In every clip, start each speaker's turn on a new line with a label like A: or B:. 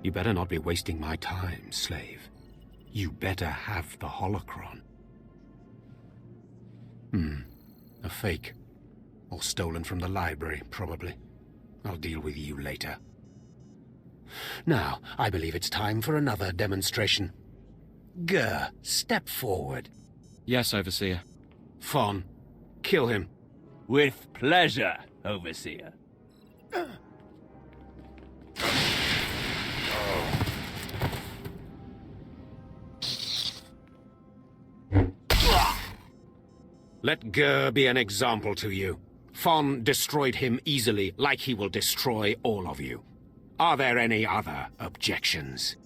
A: You better not be wasting my time, slave. You better have the holocron. A fake. Or stolen from the library, probably. I'll deal with you later. Now, I believe it's time for another demonstration. Gur, step forward.
B: Yes, Overseer.
A: Fon, kill him.
C: With pleasure, Overseer.
A: Let Gur be an example to you. Fon destroyed him easily, like he will destroy all of you. Are there any other objections?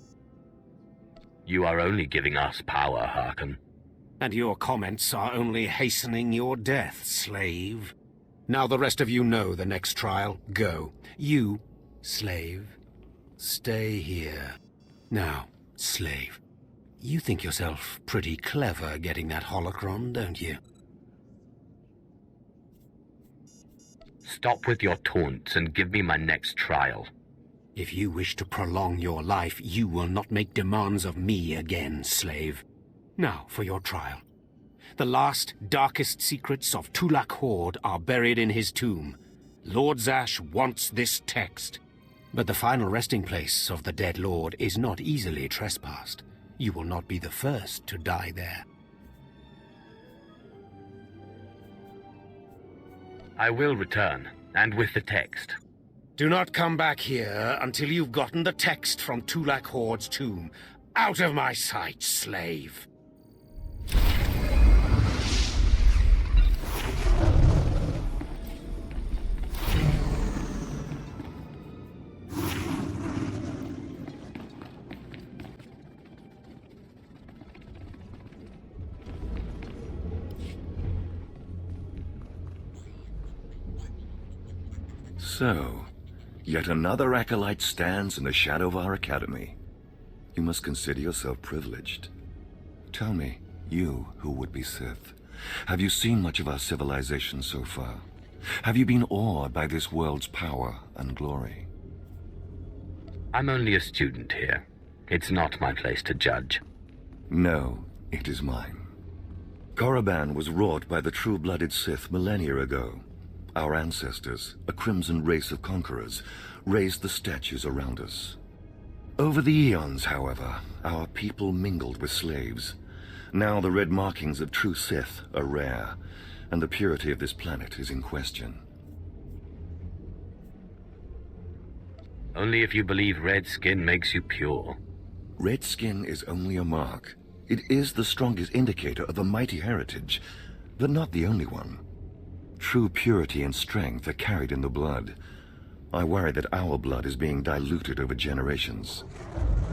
D: You are only giving us power, Harken.
A: And your comments are only hastening your death, slave. Now the rest of you know the next trial. Go. You, slave, stay here. Now, slave, you think yourself pretty clever getting that holocron, don't you?
D: Stop with your taunts and give me my next trial.
A: If you wish to prolong your life, you will not make demands of me again, slave. Now for your trial. The last, darkest secrets of Tulak Horde are buried in his tomb. Lord Zash wants this text. But the final resting place of the dead lord is not easily trespassed. You will not be the first to die there.
D: I will return, and with the text.
A: Do not come back here until you've gotten the text from Tulak Horde's tomb. Out of my sight, slave!
E: So, yet another acolyte stands in the shadow of our academy. You must consider yourself privileged. Tell me, you who would be Sith, have you seen much of our civilization so far? Have you been awed by this world's power and glory?
D: I'm only a student here. It's not my place to judge.
E: No, it is mine. Korriban was wrought by the true-blooded Sith millennia ago. Our ancestors, a crimson race of conquerors, raised the statues around us. Over the eons, however, our people mingled with slaves. Now the red markings of true Sith are rare, and the purity of this planet is in question.
D: Only if you believe red skin makes you pure.
E: Red skin is only a mark. It is the strongest indicator of a mighty heritage, but not the only one. True purity and strength are carried in the blood. I worry that our blood is being diluted over generations.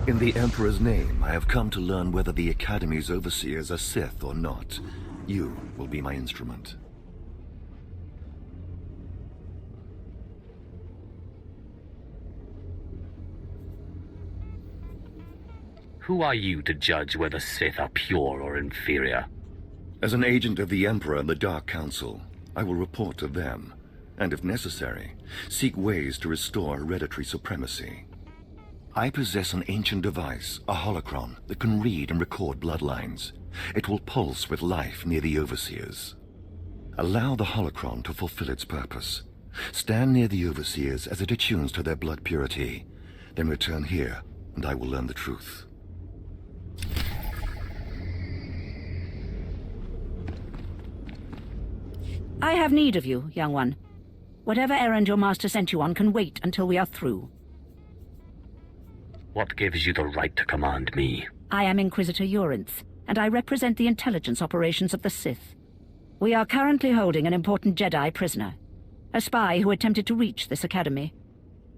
E: In the Emperor's name, I have come to learn whether the Academy's overseers are Sith or not. You will be my instrument.
D: Who are you to judge whether Sith are pure or inferior?
E: As an agent of the Emperor and the Dark Council, I will report to them, and if necessary, seek ways to restore hereditary supremacy. I possess an ancient device, a holocron, that can read and record bloodlines. It will pulse with life near the overseers. Allow the holocron to fulfill its purpose. Stand near the overseers as it attunes to their blood purity. Then return here, and I will learn the truth.
F: I have need of you, young one. Whatever errand your master sent you on can wait until we are through.
D: What gives you the right to command me?
F: I am Inquisitor Urinth, and I represent the intelligence operations of the Sith. We are currently holding an important Jedi prisoner, a spy who attempted to reach this academy.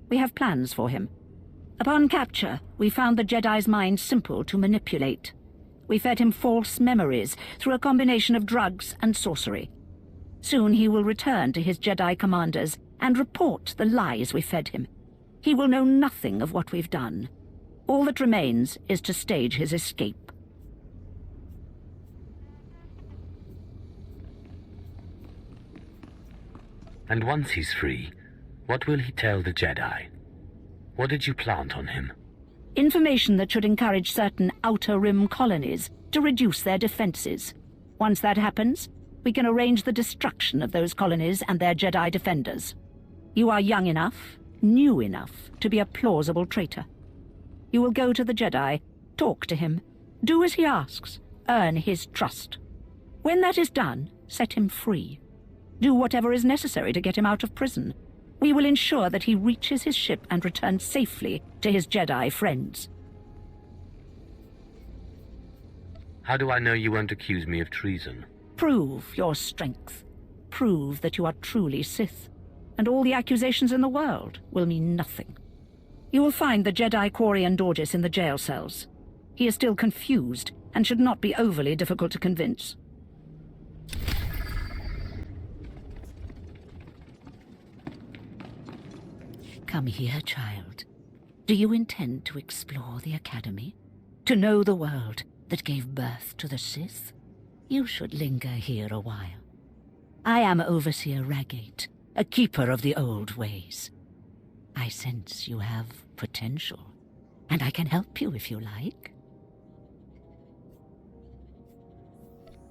F: We have plans for him. Upon capture, we found the Jedi's mind simple to manipulate. We fed him false memories through a combination of drugs and sorcery. Soon he will return to his Jedi commanders and report the lies we fed him. He will know nothing of what we've done. All that remains is to stage his escape.
D: And once he's free, what will he tell the Jedi? What did you plant on him?
F: Information that should encourage certain Outer Rim colonies to reduce their defenses. Once that happens, we can arrange the destruction of those colonies and their Jedi defenders. You are young enough, new enough, to be a plausible traitor. You will go to the Jedi, talk to him, do as he asks, earn his trust. When that is done, set him free. Do whatever is necessary to get him out of prison. We will ensure that he reaches his ship and returns safely to his Jedi friends.
D: How do I know you won't accuse me of treason?
F: Prove your strength. Prove that you are truly Sith, and all the accusations in the world will mean nothing. You will find the Jedi Quarian Dorgis in the jail cells. He is still confused and should not be overly difficult to convince. Come here, child. Do you intend to explore the Academy? To know the world that gave birth to the Sith? You should linger here a while. I am Overseer Ragate, a keeper of the old ways. I sense you have potential, and I can help you if you like.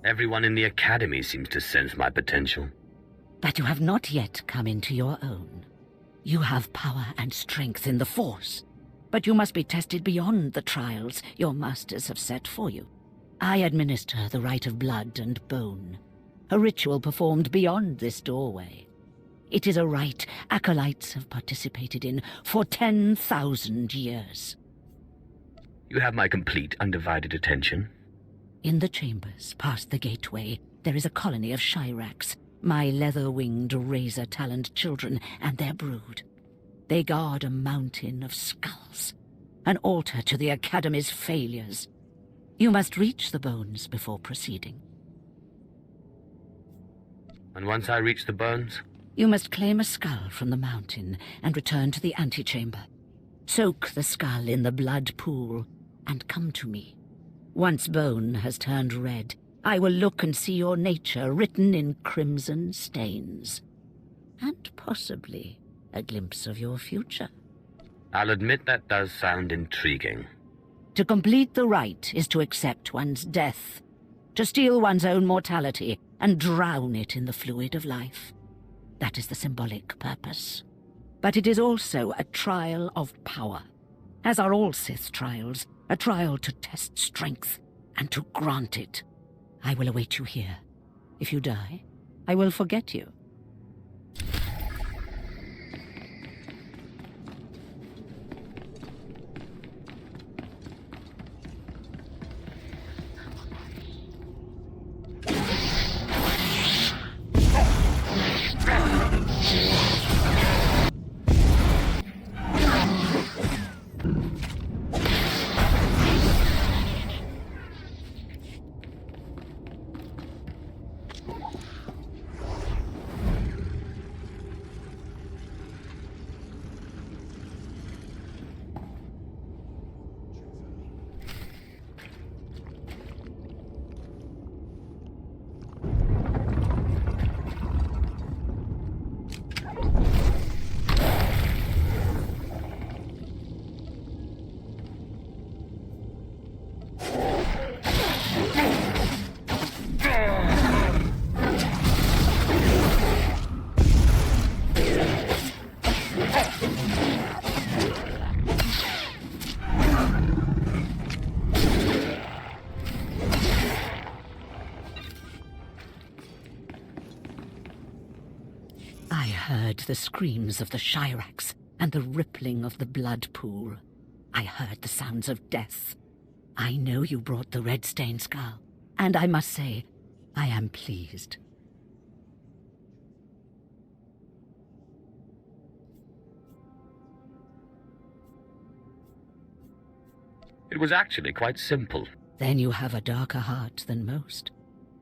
D: Everyone in the Academy seems to sense my potential.
F: But you have not yet come into your own. You have power and strength in the Force, but you must be tested beyond the trials your masters have set for you. I administer the rite of blood and bone, a ritual performed beyond this doorway. It is a rite acolytes have participated in for 10,000 years.
D: You have my complete, undivided attention.
F: In the chambers, past the gateway, there is a colony of Shyraks, my leather-winged, razor-taloned children and their brood. They guard a mountain of skulls, an altar to the Academy's failures. You must reach the bones before proceeding.
D: And once I reach the bones?
F: You must claim a skull from the mountain and return to the antechamber. Soak the skull in the blood pool and come to me. Once bone has turned red, I will look and see your nature written in crimson stains. And possibly a glimpse of your future.
D: I'll admit that does sound intriguing.
F: To complete the rite is to accept one's death, to steal one's own mortality and drown it in the fluid of life. That is the symbolic purpose. But it is also a trial of power, as are all Sith trials, a trial to test strength and to grant it. I will await you here. If you die, I will forget you. The screams of the Shyraks and the rippling of the blood pool. I heard the sounds of death. I know you brought the red-stained skull, and I must say, I am pleased.
D: It was actually quite simple.
F: Then you have a darker heart than most.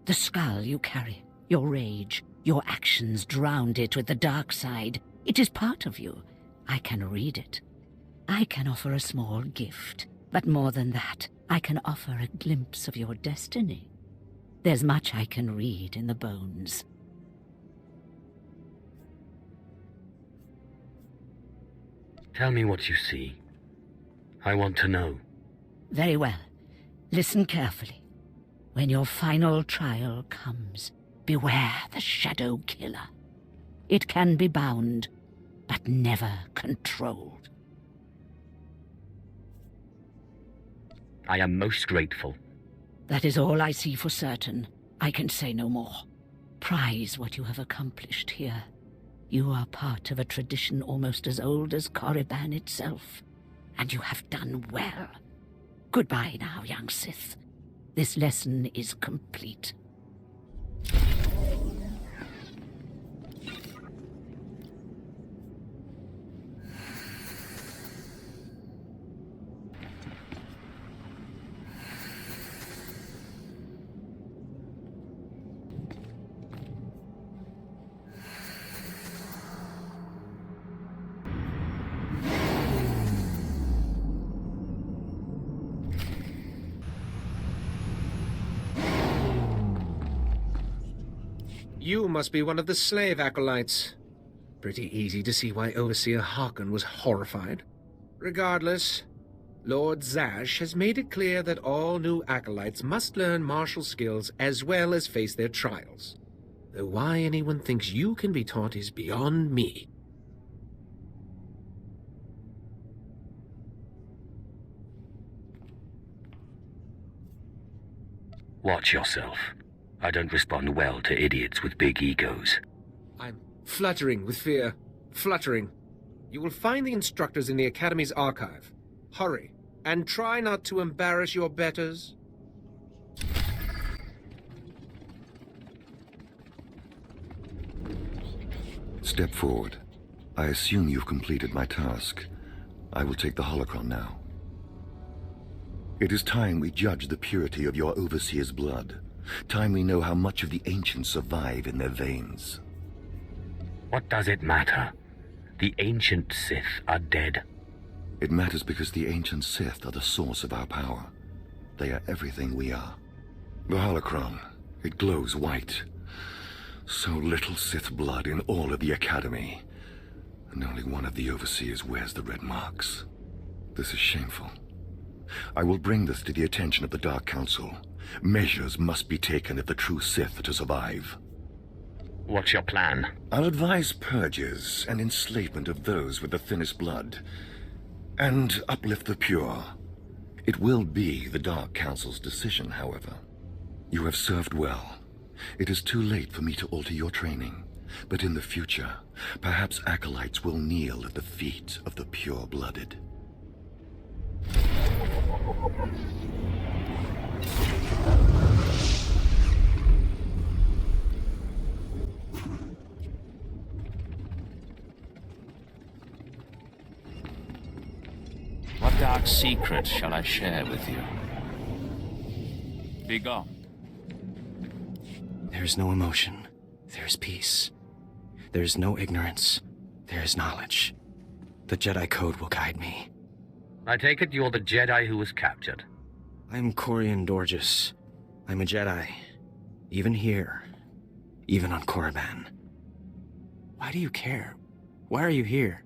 F: The skull you carry, your rage, your actions drowned it with the dark side. It is part of you. I can read it. I can offer a small gift, but more than that, I can offer a glimpse of your destiny. There's much I can read in the bones.
D: Tell me what you see. I want to know.
F: Very well. Listen carefully. When your final trial comes, beware the Shadow Killer. It can be bound, but never controlled.
D: I am most grateful.
F: That is all I see for certain. I can say no more. Prize what you have accomplished here. You are part of a tradition almost as old as Korriban itself, and you have done well. Goodbye now, young Sith. This lesson is complete.
B: You must be one of the slave acolytes. Pretty easy to see why Overseer Harkon was horrified. Regardless, Lord Zash has made it clear that all new acolytes must learn martial skills as well as face their trials. Though why anyone thinks you can be taught is beyond me.
D: Watch yourself. I don't respond well to idiots with big egos.
B: I'm fluttering with fear. Fluttering. You will find the instructors in the Academy's archive. Hurry, and try not to embarrass your betters.
E: Step forward. I assume you've completed my task. I will take the holocron now. It is time we judge the purity of your Overseer's blood. Time we know how much of the ancients survive in their veins.
D: What does it matter? The ancient Sith are dead.
E: It matters because the ancient Sith are the source of our power. They are everything we are. The holocron, it glows white. So little Sith blood in all of the Academy. And only one of the Overseers wears the red marks. This is shameful. I will bring this to the attention of the Dark Council. Measures must be taken if the true Sith are to survive.
D: What's your plan?
E: I'll advise purges and enslavement of those with the thinnest blood. And uplift the pure. It will be the Dark Council's decision, however. You have served well. It is too late for me to alter your training. But in the future, perhaps acolytes will kneel at the feet of the pure-blooded.
C: What dark secret shall I share with you? Be gone.
A: There is no emotion. There is peace. There is no ignorance. There is knowledge. The Jedi Code will guide me.
D: I take it you're the Jedi who was captured.
A: I'm Corian Dorgis. I'm a Jedi. Even here. Even on Korriban. Why do you care? Why are you here?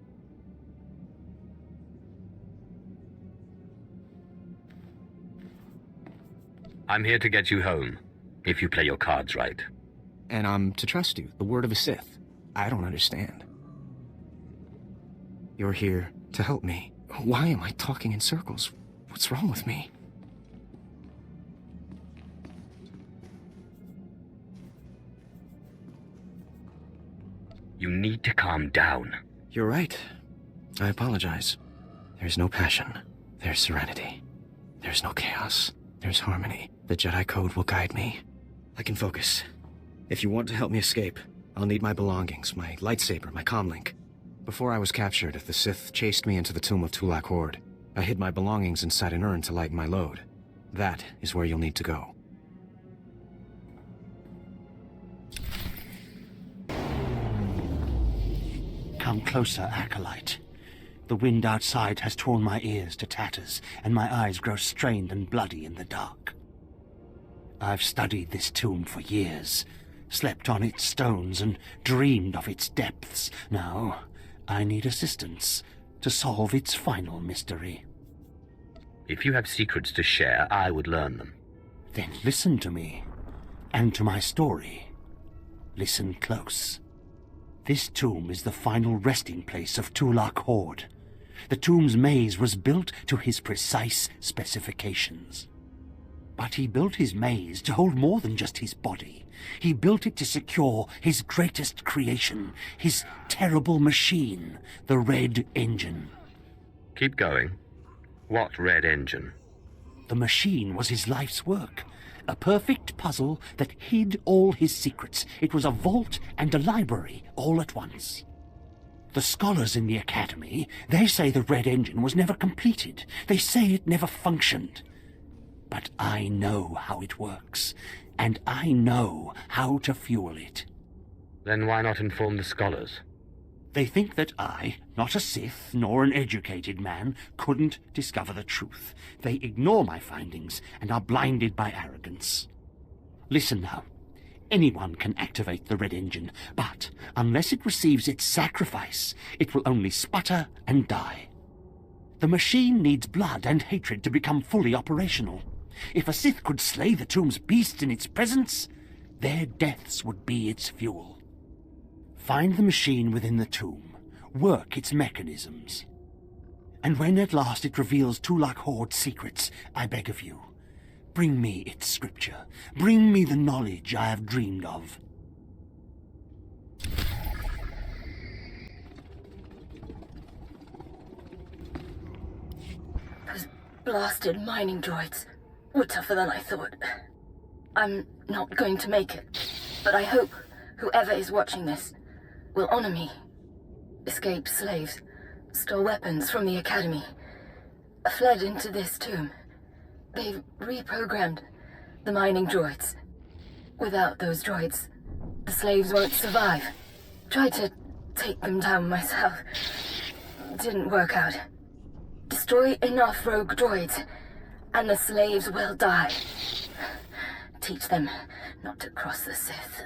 D: I'm here to get you home, if you play your cards right.
A: And I'm to trust you, the word of a Sith. I don't understand. You're here to help me. Why am I talking in circles? What's wrong with me?
D: You need to calm down.
A: You're right. I apologize. There's no passion. There's serenity. There's no chaos. There's harmony. The Jedi Code will guide me. I can focus. If you want to help me escape, I'll need my belongings, my lightsaber, my comlink. Before I was captured, the Sith chased me into the tomb of Tulak Horde. I hid my belongings inside an urn to lighten my load. That is where you'll need to go.
G: Come closer, Acolyte. The wind outside has torn my ears to tatters, and my eyes grow strained and bloody in the dark. I've studied this tomb for years, slept on its stones, and dreamed of its depths. Now, I need assistance to solve its final mystery.
D: If you have secrets to share, I would learn them.
G: Then listen to me, and to my story. Listen close. This tomb is the final resting place of Tulak Horde. The tomb's maze was built to his precise specifications. But he built his maze to hold more than just his body. He built it to secure his greatest creation, his terrible machine, the Red Engine.
D: Keep going. What Red Engine?
G: The machine was his life's work. A perfect puzzle that hid all his secrets. It was a vault and a library all at once. The scholars in the Academy, they say the Red Engine was never completed. They say it never functioned. But I know how it works, and I know how to fuel it.
D: Then why not inform the scholars?
G: They think that I, not a Sith nor an educated man, couldn't discover the truth. They ignore my findings and are blinded by arrogance. Listen now. Anyone can activate the Red Engine, but unless it receives its sacrifice, it will only sputter and die. The machine needs blood and hatred to become fully operational. If a Sith could slay the tomb's beast in its presence, their deaths would be its fuel. Find the machine within the tomb, work its mechanisms. And when at last it reveals Tulak Horde's secrets, I beg of you, bring me its scripture. Bring me the knowledge I have dreamed of.
H: Those blasted mining droids were tougher than I thought. I'm not going to make it, but I hope whoever is watching this will honor me. Escaped slaves, stole weapons from the Academy, fled into this tomb. They've reprogrammed the mining droids. Without those droids, the slaves won't survive. Tried to take them down myself. Didn't work out. Destroy enough rogue droids, and the slaves will die. Teach them not to cross the Sith.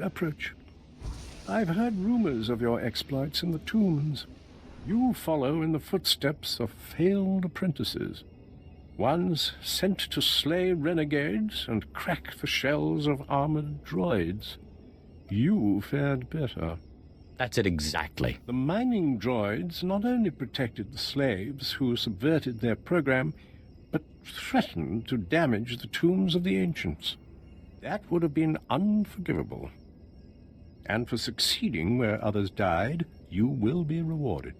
I: approach. I've heard rumors of your exploits in the tombs. You follow in the footsteps of failed apprentices, ones sent to slay renegades and crack the shells of armored droids. You fared better.
C: That's it exactly.
I: The mining droids not only protected the slaves who subverted their program, but threatened to damage the tombs of the ancients. That would have been unforgivable. And for succeeding where others died, you will be rewarded.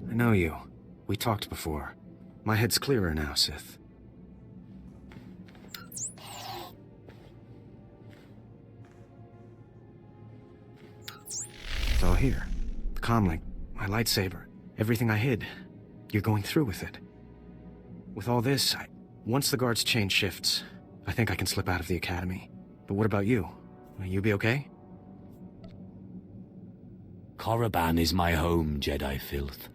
B: I know you. We talked before. My head's clearer now, Sith. It's all here. The comlink, my lightsaber, everything I hid. You're going through with it. With all this, once the guards change shifts, I think I can slip out of the academy. But what about you? Will you be okay?
C: Korriban is my home, Jedi filth.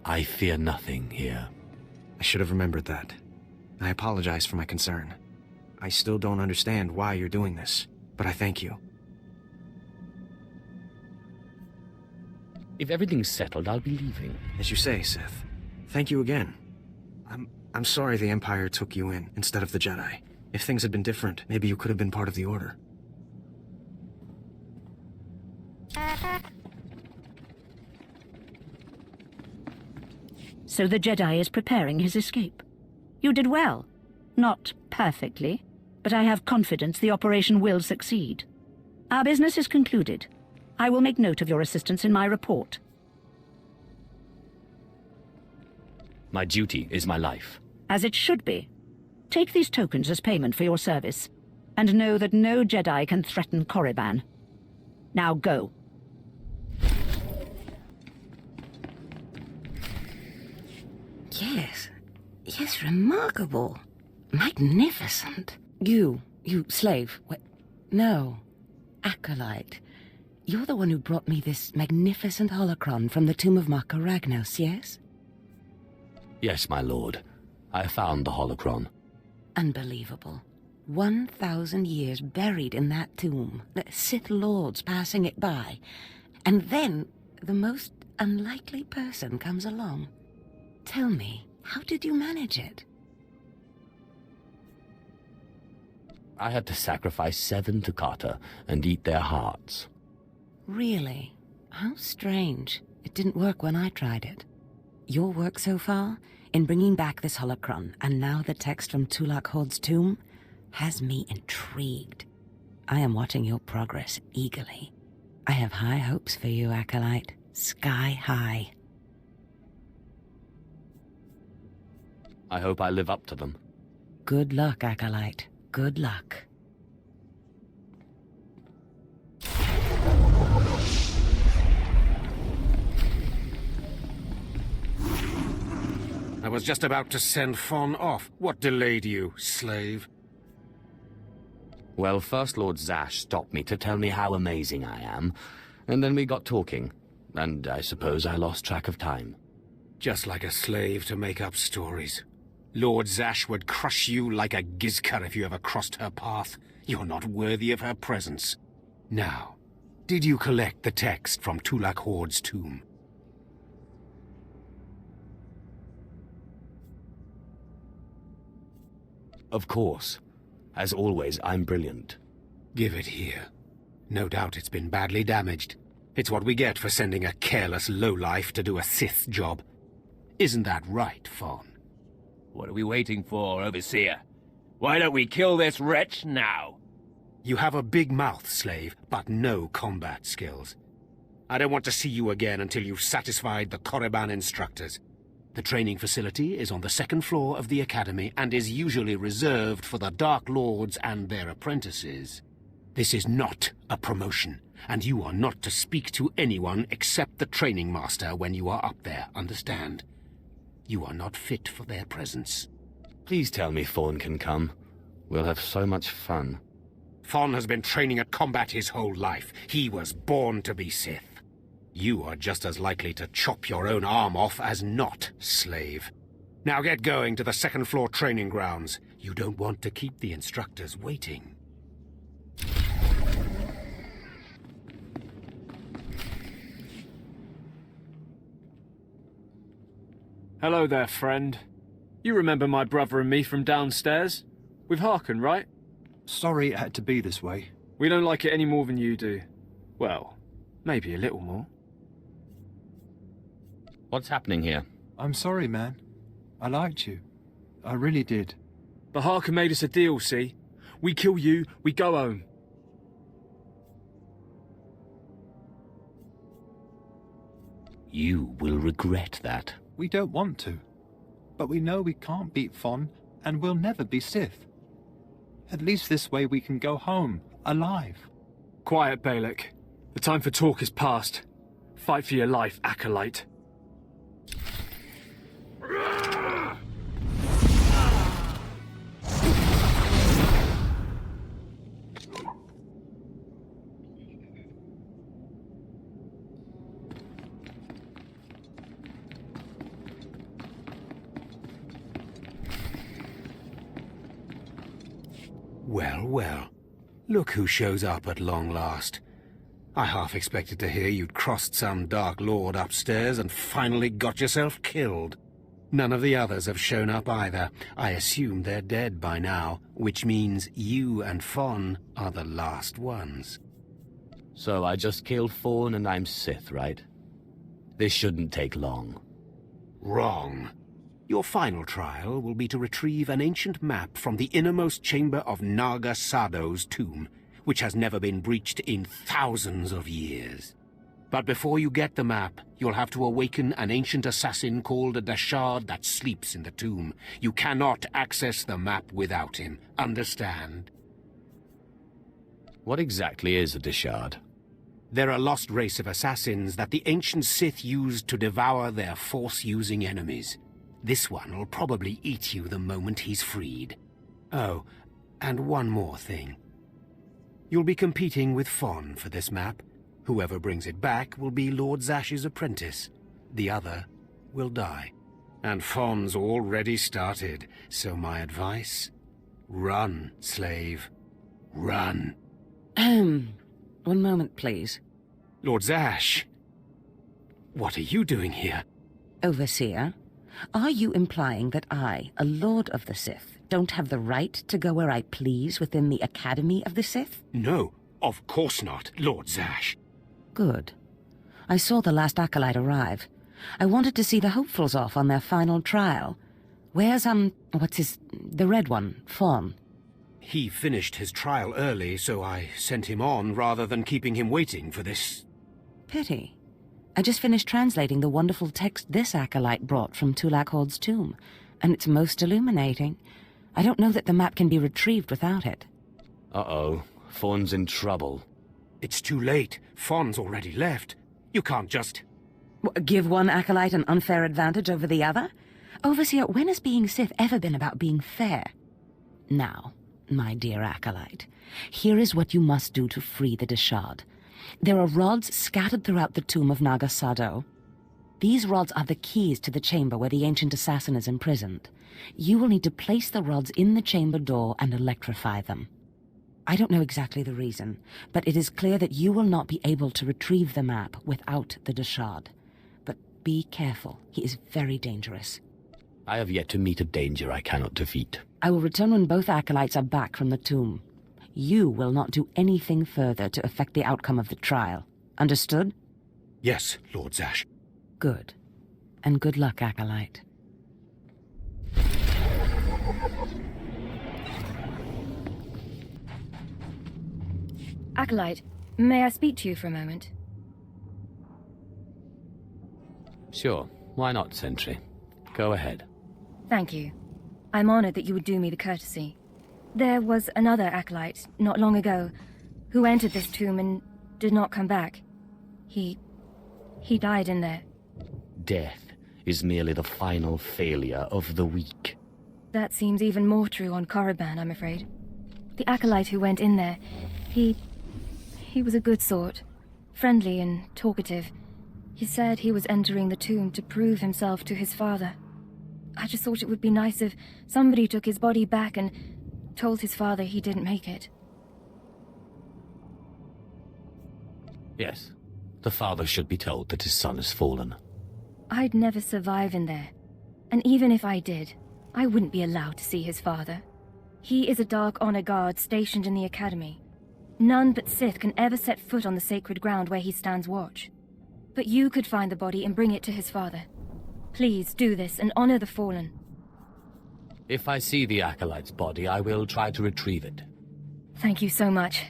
C: I fear nothing here.
B: I should have remembered that. I apologize for my concern. I still don't understand why you're doing this, but I thank you.
C: If everything's settled, I'll be leaving.
B: As you say, Sith. Thank you again. I'm sorry the Empire took you in instead of the Jedi. If things had been different, maybe you could have been part of the Order.
F: So the Jedi is preparing his escape. You did well. Not perfectly, but I have confidence the operation will succeed. Our business is concluded. I will make note of your assistance in my report.
C: My duty is my life.
F: As it should be. Take these tokens as payment for your service, and know that no Jedi can threaten Korriban. Now go.
J: Yes, remarkable. Magnificent. You slave. No, acolyte. You're the one who brought me this magnificent holocron from the tomb of Marka Ragnos, yes?
C: Yes, my lord. I found the holocron.
J: Unbelievable. 1,000 years buried in that tomb. The Sith Lords passing it by. And then the most unlikely person comes along. Tell me, how did you manage it?
C: I had to sacrifice 7 Takata and eat their hearts.
J: Really? How strange. It didn't work when I tried it. Your work so far, in bringing back this holocron, and now the text from Tulak Horde's tomb, has me intrigued. I am watching your progress eagerly. I have high hopes for you, Acolyte. Sky high.
C: I hope I live up to them.
J: Good luck, Acolyte. Good luck.
A: I was just about to send Fon off. What delayed you, slave?
C: Well, First Lord Zash stopped me to tell me how amazing I am, and then we got talking, and I suppose I lost track of time.
A: Just like a slave to make up stories. Lord Zash would crush you like a gizka if you ever crossed her path. You're not worthy of her presence. Now, did you collect the text from Tulak Horde's tomb?
C: Of course. As always, I'm brilliant.
A: Give it here. No doubt it's been badly damaged. It's what we get for sending a careless lowlife to do a Sith job. Isn't that right, Fon?
K: What are we waiting for, Overseer? Why don't we kill this wretch now?
A: You have a big mouth, slave, but no combat skills. I don't want to see you again until you've satisfied the Korriban instructors. The training facility is on the 2nd floor of the Academy and is usually reserved for the Dark Lords and their apprentices. This is not a promotion, and you are not to speak to anyone except the training master when you are up there, understand? You are not fit for their presence.
C: Please tell me Fawn can come. We'll have so much fun.
A: Fawn has been training at combat his whole life. He was born to be Sith. You are just as likely to chop your own arm off as not, slave. Now get going to the second floor training grounds. You don't want to keep the instructors waiting.
L: Hello there, friend. You remember my brother and me from downstairs? With Harken, right?
M: Sorry it had to be this way.
L: We don't like it any more than you do. Well, maybe a little more.
C: What's happening here?
M: I'm sorry, man. I liked you. I really did.
L: But Harken made us a deal, see? We kill you, we go home.
C: You will regret that.
M: We don't want to. But we know we can't beat Fon, and we'll never be Sith. At least this way we can go home, alive.
L: Quiet, Balak. The time for talk is past. Fight for your life, Acolyte.
A: Well, well. Look who shows up at long last. I half expected to hear you'd crossed some Dark Lord upstairs and finally got yourself killed. None of the others have shown up either. I assume they're dead by now, which means you and Fon are the last ones.
C: So I just killed Fawn and I'm Sith, right? This shouldn't take long.
A: Wrong. Your final trial will be to retrieve an ancient map from the innermost chamber of Naga Sado's tomb, which has never been breached in thousands of years. But before you get the map, you'll have to awaken an ancient assassin called a Dashard that sleeps in the tomb. You cannot access the map without him. Understand?
C: What exactly is a Dashard?
A: They're a lost race of assassins that the ancient Sith used to devour their Force-using enemies. This one will probably eat you the moment he's freed. Oh, and one more thing. You'll be competing with Fon for this map. Whoever brings it back will be Lord Zash's apprentice. The other will die. And Fon's already started, so my advice? Run, slave. Run.
J: One moment, please.
A: Lord Zash, what are you doing here?
J: Overseer, are you implying that I, a Lord of the Sith, don't have the right to go where I please within the Academy of the Sith?
A: No, of course not, Lord Zash.
J: Good. I saw the last Acolyte arrive. I wanted to see the hopefuls off on their final trial. Where's, the red one, Fon?
A: He finished his trial early, so I sent him on rather than keeping him waiting for this.
J: Pity. I just finished translating the wonderful text this Acolyte brought from Tulak Horde's tomb, and it's most illuminating. I don't know that the map can be retrieved without it.
C: Uh-oh. Fawn's in trouble.
A: It's too late. Fon's already left. You can't just...
J: Give one Acolyte an unfair advantage over the other? Overseer, when has being Sith ever been about being fair? Now, my dear Acolyte, here is what you must do to free the Dashard. There are rods scattered throughout the tomb of Naga Sado. These rods are the keys to the chamber where the ancient assassin is imprisoned. You will need to place the rods in the chamber door and electrify them. I don't know exactly the reason, but it is clear that you will not be able to retrieve the map without the Dashard. But be careful. He is very dangerous.
C: I have yet to meet a danger I cannot defeat.
J: I will return when both Acolytes are back from the tomb. You will not do anything further to affect the outcome of the trial. Understood?
A: Yes, Lord Zash.
J: Good. And good luck, Acolyte.
N: Acolyte, may I speak to you for a moment?
C: Sure. Why not, Sentry? Go ahead.
N: Thank you. I'm honored that you would do me the courtesy. There was another Acolyte, not long ago, who entered this tomb and did not come back. He died in there.
C: Death is merely the final failure of the weak.
N: That seems even more true on Korriban, I'm afraid. The acolyte who went in there, he was a good sort. Friendly and talkative. He said he was entering the tomb to prove himself to his father. I just thought it would be nice if somebody took his body back and told his father he didn't make it.
C: Yes, the father should be told that his son has fallen.
N: I'd never survive in there. And even if I did, I wouldn't be allowed to see his father. He is a Dark Honor Guard stationed in the Academy. None but Sith can ever set foot on the sacred ground where he stands watch. But you could find the body and bring it to his father. Please do this and honor the fallen.
C: If I see the Acolyte's body, I will try to retrieve it.
N: Thank you so much.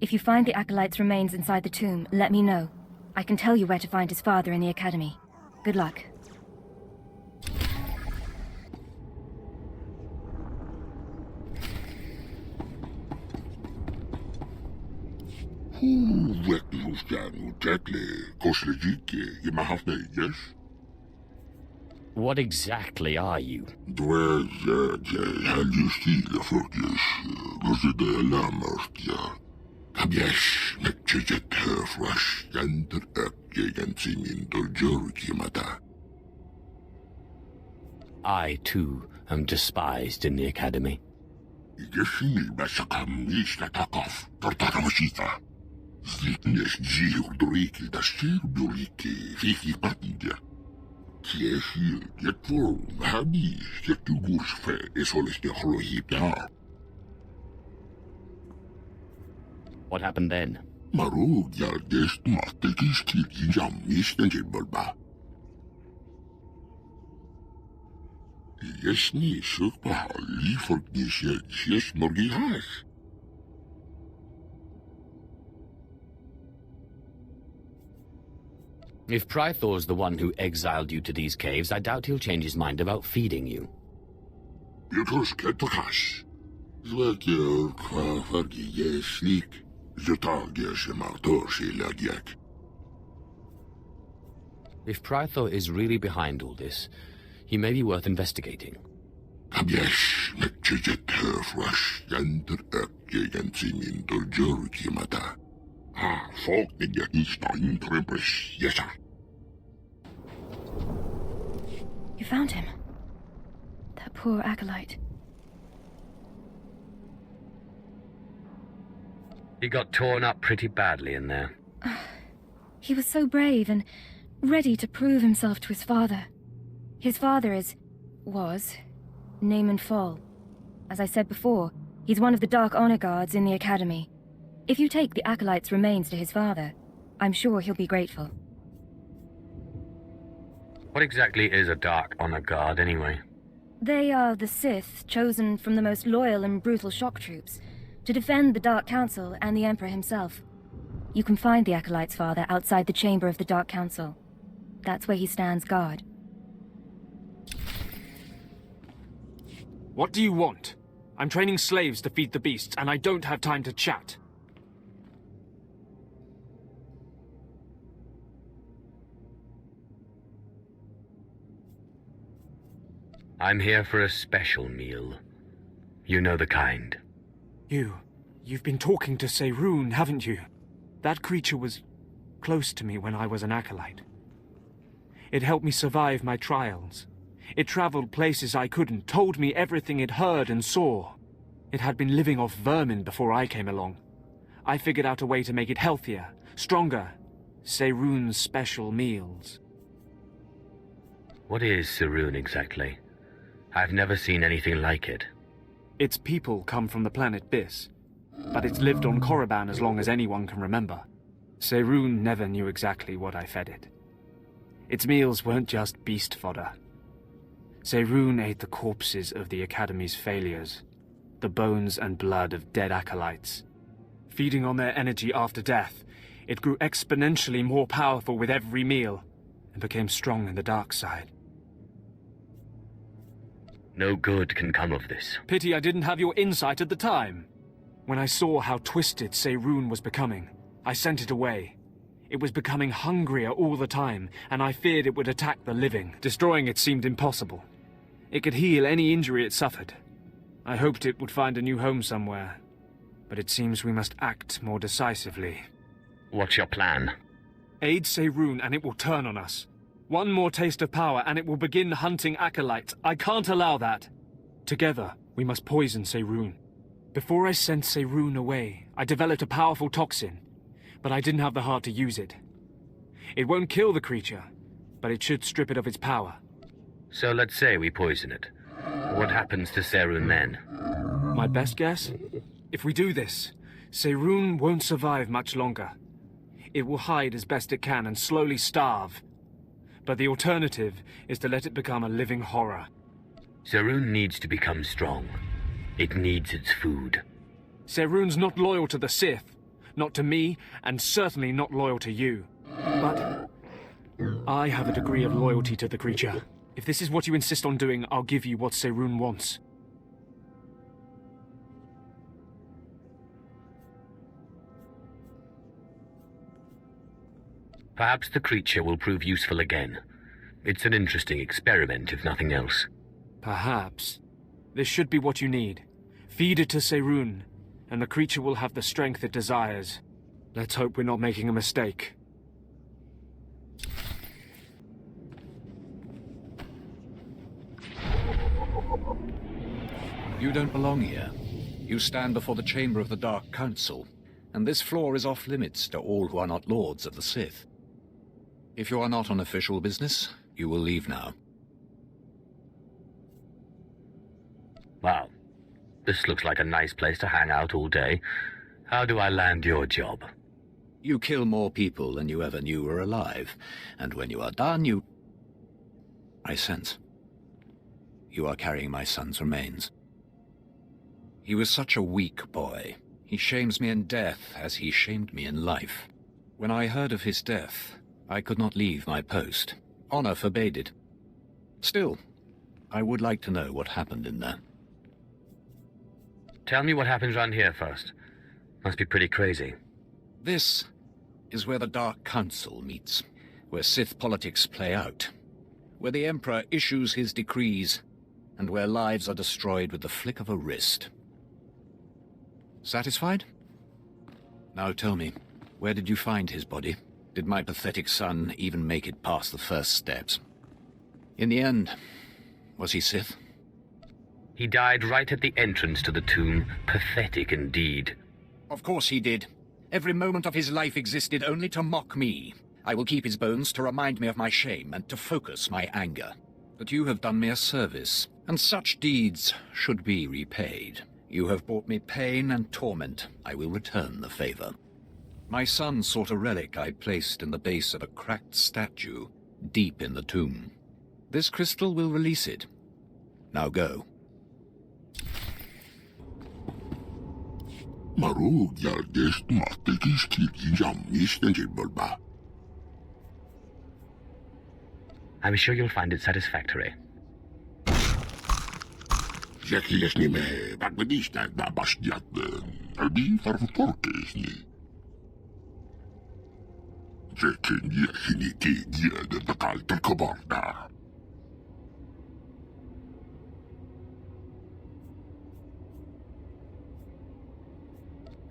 N: If you find the Acolyte's remains inside the tomb, let me know. I can tell you where to find his father in the Academy. Good luck.
C: What exactly are you? I, too, am despised in the Academy. What happened then? If Prythor's the one who exiled you to these caves, I doubt he'll change his mind about feeding you. If Prythor is really behind all this, he may be worth investigating.
N: You found him. That poor acolyte.
D: He got torn up pretty badly in there.
N: He was so brave and ready to prove himself to his father. His father was Naaman Fall. As I said before, he's one of the Dark Honor Guards in the Academy. If you take the acolyte's remains to his father, I'm sure he'll be grateful.
D: What exactly is a Dark Honor Guard, anyway?
N: They are the Sith, chosen from the most loyal and brutal shock troops, to defend the Dark Council and the Emperor himself. You can find the acolyte's father outside the chamber of the Dark Council. That's where he stands guard.
L: What do you want? I'm training slaves to feed the beasts, and I don't have time to chat.
D: I'm here for a special meal. You know the kind.
L: You've been talking to Seirun, haven't you? That creature was close to me when I was an acolyte. It helped me survive my trials. It traveled places I couldn't, told me everything it heard and saw. It had been living off vermin before I came along. I figured out a way to make it healthier, stronger. Seirun's special meals.
D: What is Seirun exactly? I've never seen anything like it.
L: Its people come from the planet Bis, but it's lived on Korriban as long as anyone can remember. Seirun never knew exactly what I fed it. Its meals weren't just beast fodder. Seirun ate the corpses of the Academy's failures, the bones and blood of dead acolytes. Feeding on their energy after death, it grew exponentially more powerful with every meal, and became strong in the dark side.
D: No good can come of this.
L: Pity I didn't have your insight at the time. When I saw how twisted Seirun was becoming, I sent it away. It was becoming hungrier all the time, and I feared it would attack the living. Destroying it seemed impossible. It could heal any injury it suffered. I hoped it would find a new home somewhere, but it seems we must act more decisively.
D: What's your plan?
L: Aid Seirun and it will turn on us. One more taste of power and it will begin hunting acolytes. I can't allow that. Together, we must poison Seirun. Before I sent Seirun away, I developed a powerful toxin, but I didn't have the heart to use it. It won't kill the creature, but it should strip it of its power.
D: So let's say we poison it. What happens to Seirun then?
L: My best guess? If we do this, Seirun won't survive much longer. It will hide as best it can and slowly starve. But the alternative is to let it become a living horror.
D: Seirun needs to become strong. It needs its food.
L: Seirun's not loyal to the Sith, not to me, and certainly not loyal to you. But I have a degree of loyalty to the creature. If this is what you insist on doing, I'll give you what Seirun wants.
D: Perhaps the creature will prove useful again. It's an interesting experiment, if nothing else.
L: Perhaps. This should be what you need. Feed it to Seirun, and the creature will have the strength it desires. Let's hope we're not making a mistake.
O: You don't belong here. You stand before the chamber of the Dark Council, and this floor is off-limits to all who are not lords of the Sith. If you are not on official business, you will leave now.
D: Wow. This looks like a nice place to hang out all day. How do I land your job?
O: You kill more people than you ever knew were alive, and when you are done, you... I sense. You are carrying my son's remains. He was such a weak boy. He shames me in death as he shamed me in life. When I heard of his death, I could not leave my post. Honor forbade it. Still, I would like to know what happened in there.
D: Tell me what happens around here first. Must be pretty crazy.
O: This is where the Dark Council meets, where Sith politics play out, where the Emperor issues his decrees, and where lives are destroyed with the flick of a wrist. Satisfied? Now tell me, where did you find his body? Did my pathetic son even make it past the first steps? In the end, was he Sith?
D: He died right at the entrance to the tomb. Pathetic indeed.
O: Of course he did. Every moment of his life existed only to mock me. I will keep his bones to remind me of my shame and to focus my anger. But you have done me a service, and such deeds should be repaid. You have brought me pain and torment. I will return the favor. My son sought a relic I placed in the base of a cracked statue, deep in the tomb. This crystal will release it. Now go.
D: I'm sure you'll find it satisfactory.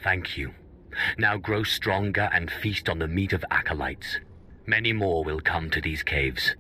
D: Thank you. Now grow stronger and feast on the meat of acolytes. Many more will come to these caves.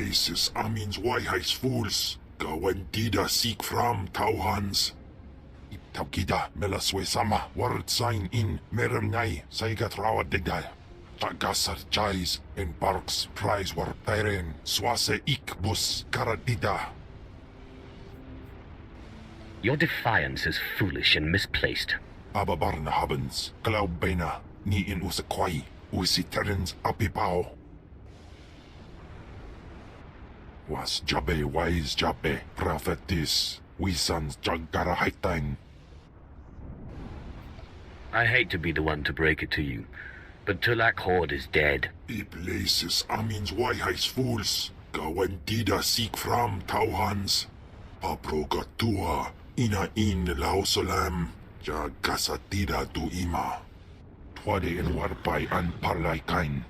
P: places amins wayhais fools. Gawantida seek from Tauhans. Iptaukida melaswe sama word sign in meremnai saigat rawat degdal. Tagasar chais in parks prize war peren swase ik bus karadida.
D: Your defiance is foolish and misplaced.
P: Ababarna habens, glaubena, ni in usakwai, usiterens apipao. Was jabe wise jabe, prophetis, wisans jagara haitain.
D: I hate to be the one to break it to you, but Tulak Horde is dead.
P: I places amins wayhais fools, gawantida seek from Tauhans. Paprogatua, ina in lausolam, jagasatida tu ima. Twade en warpai an parlay kain.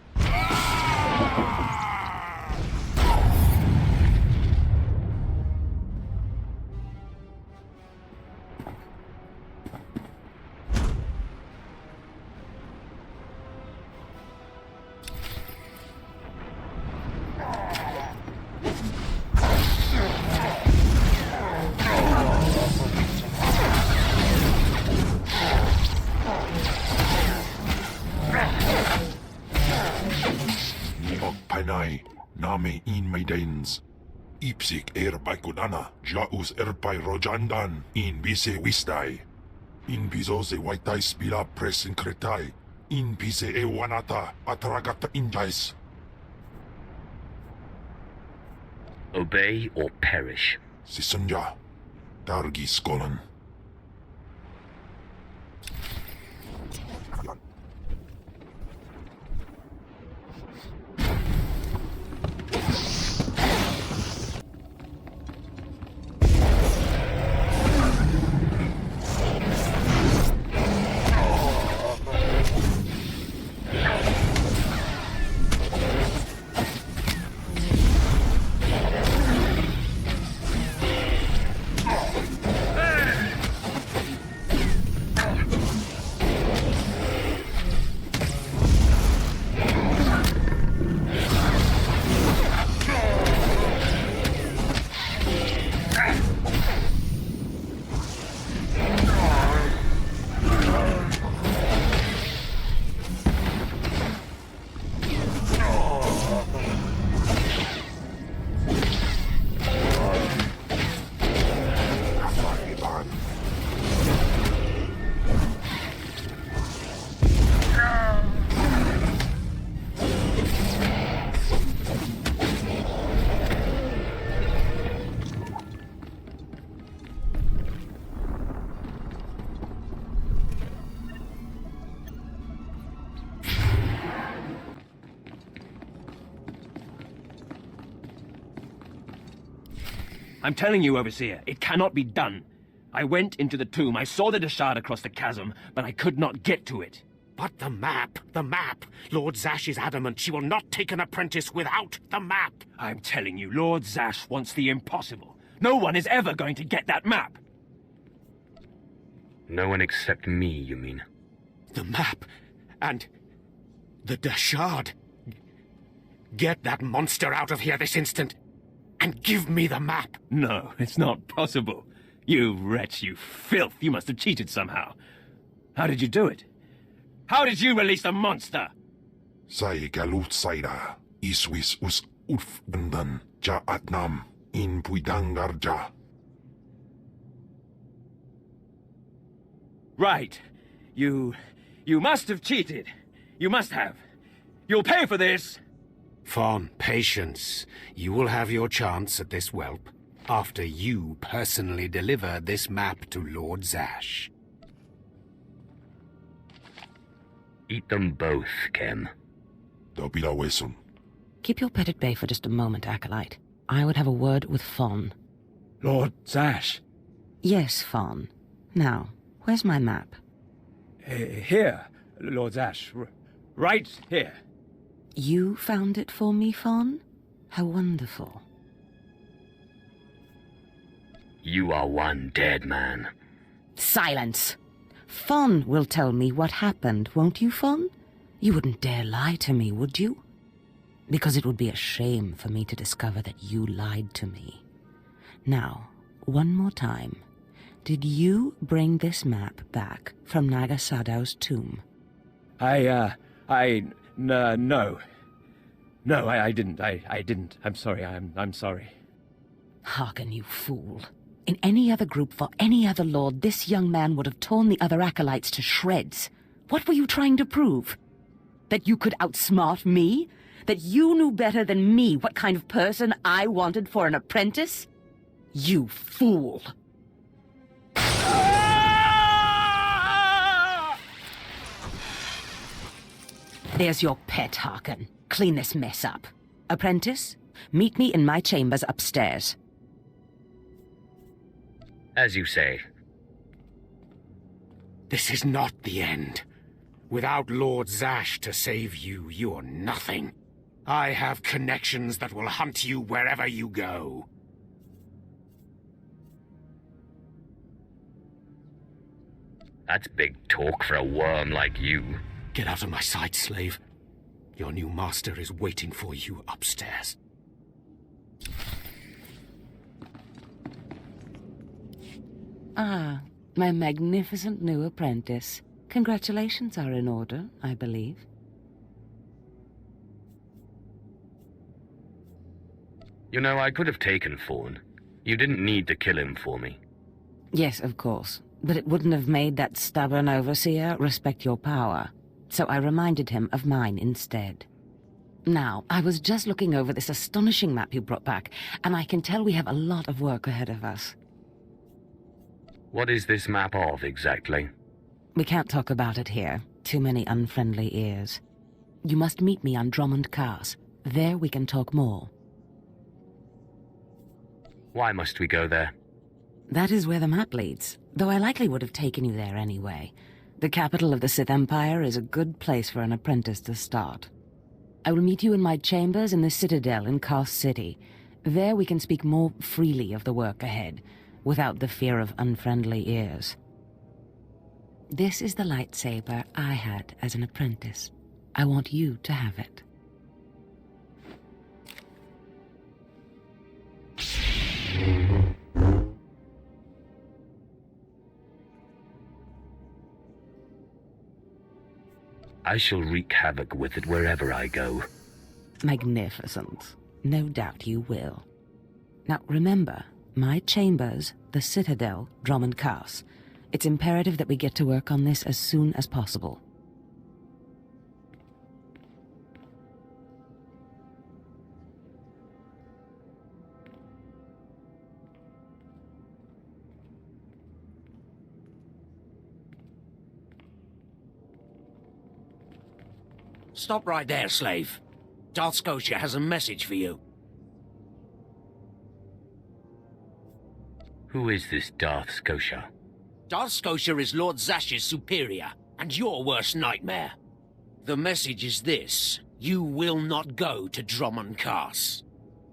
P: Name in maidens. Ipsik erbai kunana, jaus erbai rojandan, in bise wistai. In bizose waitai spila presin kretai, in bise ewanata, atragata injais.
D: Obey or perish.
P: Sisunja, Dargi Skolan.
K: I'm telling you, Overseer, it cannot be done. I went into the tomb, I saw the Deshard across the chasm, but I could not get to it.
A: But the map! Lord Zash is adamant she will not take an apprentice without the map!
K: I'm telling you, Lord Zash wants the impossible. No one is ever going to get that map!
D: No one except me, you mean?
A: The map, and the Deshard. Get that monster out of here this instant, and give me the map!
K: No, it's not possible. You wretch, you filth, you must have cheated somehow. How did you do it? How did you release the monster?
P: Sai galut saira, iswis us urf bendan, ja atnam, in puidangarja.
K: Right. You must have cheated. You must have. You'll pay for this!
A: Fawn, patience. You will have your chance at this whelp, after you personally deliver this map to Lord Zash.
D: Eat them both, Kem.
J: Keep your pet at bay for just a moment, Acolyte. I would have a word with Fawn.
K: Lord Zash?
J: Yes, Fawn. Now, where's my map?
K: Here, Lord Zash. Right here.
J: You found it for me, Fawn? How wonderful.
D: You are one dead man.
J: Silence! Fawn will tell me what happened, won't you, Fawn? You wouldn't dare lie to me, would you? because it would be a shame for me to discover that you lied to me. Now, one more time. Did you bring this map back from Nagasadow's tomb?
K: No. No, I didn't. I didn't. I'm sorry. I'm sorry.
J: Hearken, you fool. In any other group for any other lord, this young man would have torn the other acolytes to shreds. What were you trying to prove? That you could outsmart me? That you knew better than me what kind of person I wanted for an apprentice? You fool! There's your pet, Harkin. Clean this mess up. Apprentice, meet me in my chambers upstairs.
D: As you say.
A: This is not the end. Without Lord Zash to save you, you're nothing. I have connections that will hunt you wherever you go.
D: That's big talk for a worm like you.
A: Get out of my sight, slave. Your new master is waiting for you upstairs.
J: Ah, my magnificent new apprentice. Congratulations are in order, I believe.
D: You know, I could have taken Fawn. You didn't need to kill him for me.
J: Yes, of course. But it wouldn't have made that stubborn overseer respect your power. So I reminded him of mine instead. Now, I was just looking over this astonishing map you brought back, and I can tell we have a lot of work ahead of us.
D: What is this map of, exactly?
J: We can't talk about it here. Too many unfriendly ears. You must meet me on Drummond Cars. There we can talk more.
D: Why must we go there?
J: That is where the map leads, though I likely would have taken you there anyway. The capital of the Sith Empire is a good place for an apprentice to start. I will meet you in my chambers in the Citadel in Kars City. There we can speak more freely of the work ahead, without the fear of unfriendly ears. This is the lightsaber I had as an apprentice. I want you to have it.
D: I shall wreak havoc with it wherever I go.
J: Magnificent. No doubt you will. Now remember, my chambers, the Citadel, Drummond Cars. It's imperative that we get to work on this as soon as possible.
A: Stop right there, slave. Darth Scotia has a message for you.
D: Who is this Darth Scotia?
A: Darth Scotia is Lord Zash's superior, and your worst nightmare. The message is this: you will not go to Drummond Cars.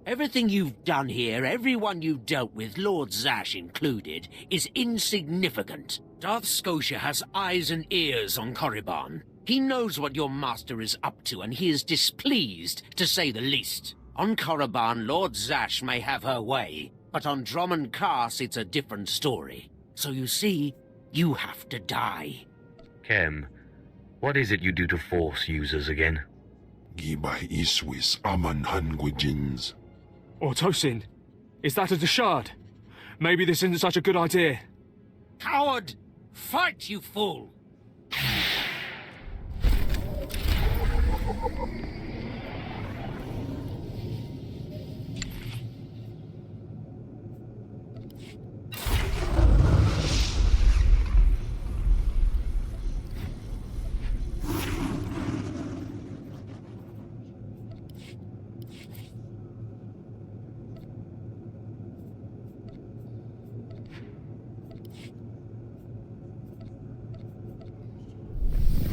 A: Everything you've done here, everyone you've dealt with, Lord Zash included, is insignificant. Darth Scotia has eyes and ears on Korriban. He knows what your master is up to, and he is displeased, to say the least. On Korriban, Lord Zash may have her way, but on Drummond Cars, it's a different story. So you see, you have to die.
D: Kem, what is it you do to Force users again?
P: Gibay iswis aman hangwijins.
L: Tosin, is that a Deshard? Maybe this isn't such a good idea.
A: Coward! Fight, you fool!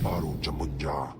P: Baru Jamunja.